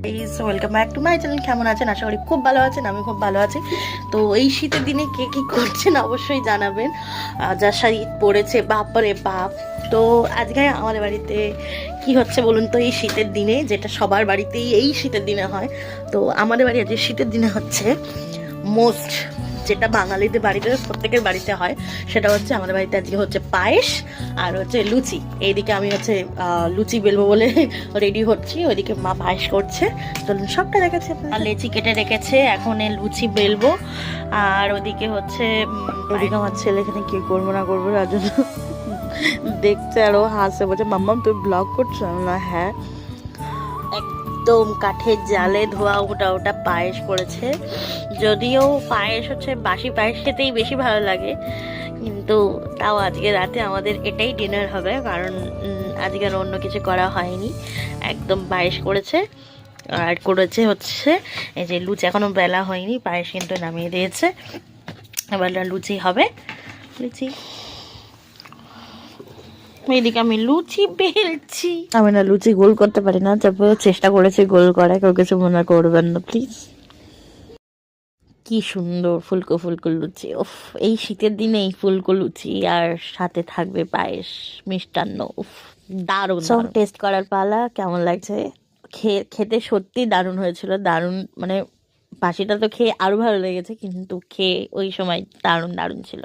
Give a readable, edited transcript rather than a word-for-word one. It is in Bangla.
Please welcome back to my channel. কেমন আছেন? আশা করি খুব ভালো আছেন। আমি খুব ভালো আছি। তো এই শীতের দিনে কে কী করছেন অবশ্যই জানাবেন। যা শীত পড়েছে, বাপরে বাপ। তো আজকে আমাদের বাড়িতে কি হচ্ছে বলুন তো, এই শীতের দিনে, যেটা সবার বাড়িতেই এই শীতের দিনে হয়, তো আমাদের বাড়ি আজকে শীতের দিনে হচ্ছে মোস্ট, যেটা বাঙালিদের বাড়িতে প্রত্যেকের বাড়িতে হয়, সেটা হচ্ছে আমাদের বাড়িতে আজকে হচ্ছে পায়েস আর হচ্ছে লুচি। এইদিকে আমি হচ্ছে লুচি বেলবো বলে রেডি হচ্ছি, ওইদিকে মা পায়েস করছে। চলুন সবটা দেখাচ্ছে। লেচি কেটে রেখেছে, এখন এই লুচি বেলবো। আর ওদিকে হচ্ছে ওদিকে আমার ছেলে এখানে কি করবো না করবো তার জন্য দেখছে, আরও হাসে, বলছে মাম্মা তুই ব্লগ করছো না? হ্যাঁ, একদম কাঠের জালে ধোয়া ওটা পায়েস করেছে। যদিও পায়েস হচ্ছে বাসি পায়েস খেতেই বেশি ভালো লাগে, কিন্তু তাও আজকে রাতে আমাদের এটাই ডিনার হবে, কারণ আজকে আর অন্য কিছু করা হয়নি। একদম পায়েস করেছে। আর করেছে হচ্ছে এই যে লুচি, এখনো বেলা হয়নি, পায়েস কিন্তু নামিয়ে দিয়েছে। এবার লুচি হবে। লুচি, এদিকে আমি লুচি বেলছি। আমি না লুচি গোল করতে পারি না, তারপর চেষ্টা করেছি গোল করা, কেউ কিছু মনে করবেন না প্লিজ। কি সুন্দর ফুলকো ফুলকো লুচি! উফ, এই শীতের দিনে এই ফুলকো লুচি আর সাথে থাকবে পায়েস, মিষ্টান্ন। উফ, দারুণ। সব টেস্ট করার পালা। কেমন লাগছে? খেতে সত্যি দারুণ হয়েছিল, দারুণ। মানে বাসিটা তো খেয়ে আরো ভালো লেগেছে, কিন্তু খেয়ে ওই সময় দারুণ দারুণ ছিল।